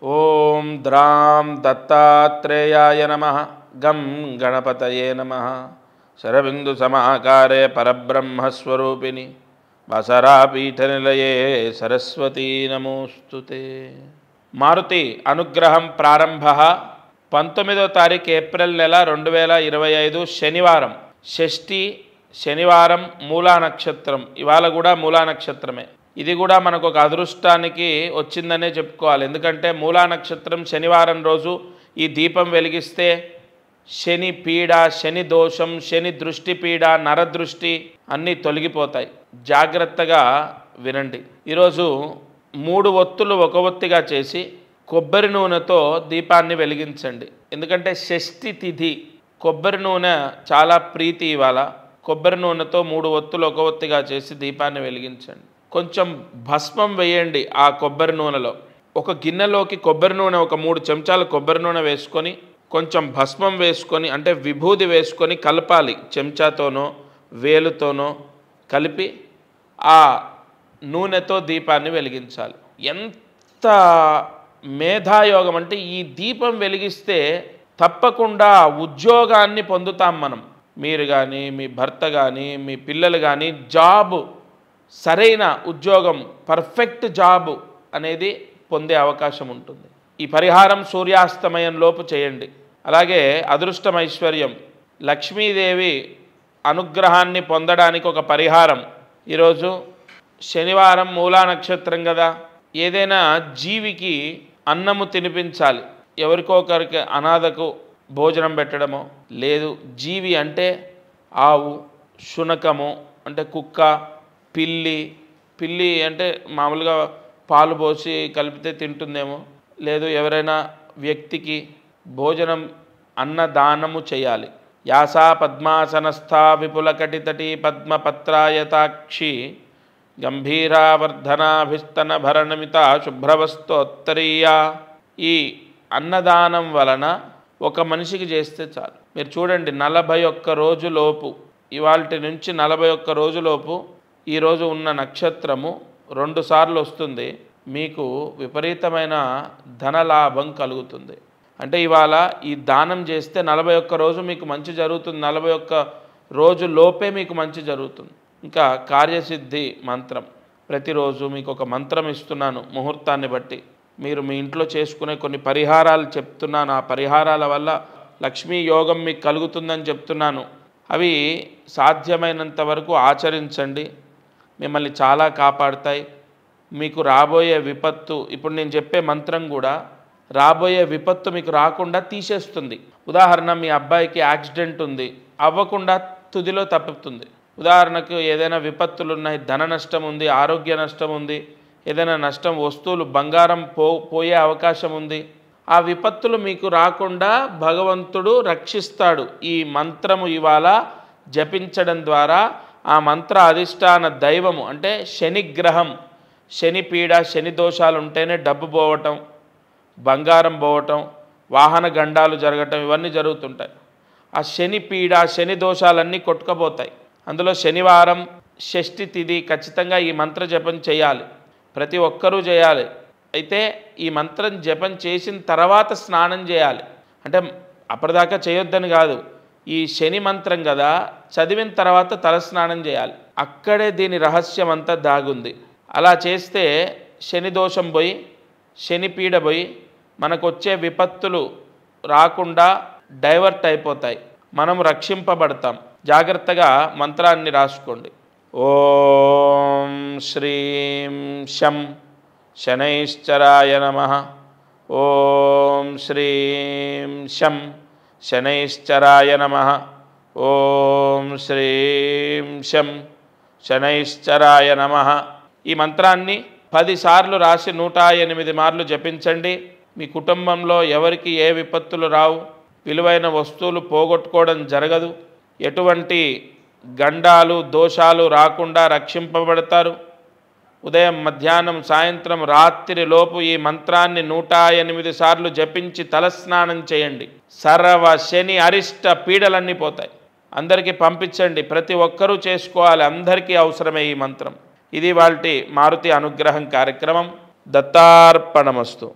ఓం ద్రాం దత్తాత్రేయాయ నమః. గం గణపతయే నమః. శరబిందు సమాకారే పరబ్రహ్మస్వరూపిణి వసరాపీఠనిలయే సరస్వతీ నమోస్తుతే. మారుతి అనుగ్రహం ప్రారంభ 19వ తారీఖు ఏప్రిల్ నెల 2025 శనివారం. షష్ఠి శనివారం, మూలా నక్షత్రం. ఇవాళ కూడా మూలా నక్షత్రమే. ఇది కూడా మనకు ఒక అదృష్టానికి వచ్చిందనే చెప్పుకోవాలి. ఎందుకంటే మూలా నక్షత్రం శనివారం రోజు ఈ దీపం వెలిగిస్తే శని పీడ, శని దోషం, శని దృష్టి పీడ, నరదృష్టి అన్నీ తొలగిపోతాయి. జాగ్రత్తగా వినండి. ఈరోజు 3 ఒత్తులు ఒక ఒత్తిగా చేసి కొబ్బరి నూనెతో దీపాన్ని వెలిగించండి. ఎందుకంటే షష్ఠి తిథి, కొబ్బరి నూనె చాలా ప్రీతి. ఇవాళ కొబ్బరి నూనెతో 3 ఒత్తులు ఒక ఒత్తిగా చేసి దీపాన్ని వెలిగించండి. కొంచెం భస్మం వేయండి ఆ కొబ్బరి నూనెలో. ఒక గిన్నెలోకి కొబ్బరి నూనె, ఒక 3 చెంచాల కొబ్బరి నూనె వేసుకొని కొంచెం భస్మం వేసుకొని, అంటే విభూది వేసుకొని కలపాలి. చెంచాతోనో వేలుతోనో కలిపి ఆ నూనెతో దీపాన్ని వెలిగించాలి. ఎంత మేధాయోగం అంటే, ఈ దీపం వెలిగిస్తే తప్పకుండా ఉద్యోగాన్ని పొందుతాం మనం. మీరు కానీ, మీ భర్త కానీ, మీ పిల్లలు కానీ, జాబు, సరైన ఉద్యోగం, పర్ఫెక్ట్ జాబు అనేది పొందే అవకాశం ఉంటుంది. ఈ పరిహారం సూర్యాస్తమయం లోపు చేయండి. అలాగే అదృష్టం, ఐశ్వర్యం, లక్ష్మీదేవి అనుగ్రహాన్ని పొందడానికి ఒక పరిహారం. ఈరోజు శనివారం, మూలా నక్షత్రం కదా, ఏదైనా జీవికి అన్నము తినిపించాలి. ఎవరికొకరికి అనాథకు భోజనం పెట్టడమో, లేదు జీవి అంటే ఆవు, శునకము అంటే కుక్క, పిల్లి అంటే మామూలుగా పాలు పోసి కలిపితే తింటుందేమో, లేదు ఎవరైనా వ్యక్తికి భోజనం, అన్నదానము చేయాలి. యాసా పద్మాసనస్థా విపులకటితటి పద్మపత్రాయతాక్షి గంభీరావర్ధనాభిస్తన భరణమిత శుభ్రవస్తోత్తరీయ. ఈ అన్నదానం వలన ఒక మనిషికి చేస్తే చాలు. మీరు చూడండి, 41 రోజులోపు, ఇవాల్టి నుంచి 41 రోజులోపు ఈరోజు ఉన్న నక్షత్రము 2 సార్లు వస్తుంది. మీకు విపరీతమైన ధనలాభం కలుగుతుంది. అంటే ఇవాళ ఈ దానం చేస్తే 41 రోజు మీకు మంచి జరుగుతుంది. 41 రోజు లోపే మీకు మంచి జరుగుతుంది. ఇంకా కార్యసిద్ధి మంత్రం, ప్రతిరోజు మీకు ఒక మంత్రం ఇస్తున్నాను. ముహూర్తాన్ని బట్టి మీరు మీ ఇంట్లో చేసుకునే కొన్ని పరిహారాలు చెప్తున్నాను. ఆ పరిహారాల వల్ల లక్ష్మీ యోగం మీకు కలుగుతుందని చెప్తున్నాను. అవి సాధ్యమైనంత వరకు ఆచరించండి. మిమ్మల్ని చాలా కాపాడుతాయి. మీకు రాబోయే విపత్తు, ఇప్పుడు నేను చెప్పే మంత్రం కూడా రాబోయే విపత్తు మీకు రాకుండా తీసేస్తుంది. ఉదాహరణ, మీ అబ్బాయికి యాక్సిడెంట్ ఉంది, అవ్వకుండా తుదిలో తప్పుతుంది. ఉదాహరణకు ఏదైనా విపత్తులు ఉన్నాయి, ధన నష్టం ఉంది, ఆరోగ్య నష్టం ఉంది, ఏదైనా నష్టం, వస్తువులు, బంగారం పోయే అవకాశం ఉంది. ఆ విపత్తులు మీకు రాకుండా భగవంతుడు రక్షిస్తాడు. ఈ మంత్రము ఇవాళ జపించడం ద్వారా ఆ మంత్ర అధిష్టాన దైవము అంటే శనిగ్రహం, శని పీడ, శని దోషాలు ఉంటేనే డబ్బు పోవటం, బంగారం పోవటం, వాహన గండాలు జరగటం, ఇవన్నీ జరుగుతుంటాయి. ఆ శని పీడ, శని దోషాలన్నీ కొట్టుకుపోతాయి. అందులో శనివారం, షష్ఠి తిథి ఖచ్చితంగా ఈ మంత్ర జపం చేయాలి. ప్రతి ఒక్కరూ చేయాలి. అయితే ఈ మంత్రం జపం చేసిన తర్వాత స్నానం చేయాలి. అంటే అప్పటిదాకా చేయొద్దని కాదు. ఈ శని మంత్రం కదా, చదివిన తర్వాత తలస్నానం చేయాలి. అక్కడే దీని రహస్యం అంతా దాగుంది. అలా చేస్తే శని దోషం పోయి, శని పీడ పోయి, మనకు వచ్చే విపత్తులు రాకుండా డైవర్ట్ అయిపోతాయి. మనం రక్షింపబడతాం. జాగ్రత్తగా మంత్రాన్ని రాసుకోండి. ఓం శ్రీం శం శనైశ్చరాయ నమః. ఓం శ్రీం శం శనైశ్చరాయ నమః. ఓం శ్రీం శం శనైశ్చరాయ నమః. ఈ మంత్రాన్ని 10 సార్లు రాసి 108 మార్లు జపించండి. మీ కుటుంబంలో ఎవరికి ఏ విపత్తులు రావు, విలువైన వస్తువులు పోగొట్టుకోవడం జరగదు, ఎటువంటి గండాలు, దోషాలు రాకుండా రక్షింపబడతారు. ఉదయం, మధ్యాహ్నం, సాయంత్రం, రాత్రి లోపు ఈ మంత్రాన్ని 108 సార్లు జపించి తలస్నానం చేయండి. సర్వ శని అరిష్ట పీడలన్నీ పోతాయి. అందరికీ పంపించండి. ప్రతి ఒక్కరూ చేసుకోవాలి. అందరికీ అవసరమే ఈ మంత్రం. ఇది వాల్టి మారుతి అనుగ్రహం కార్యక్రమం. దత్తార్పణమస్తు.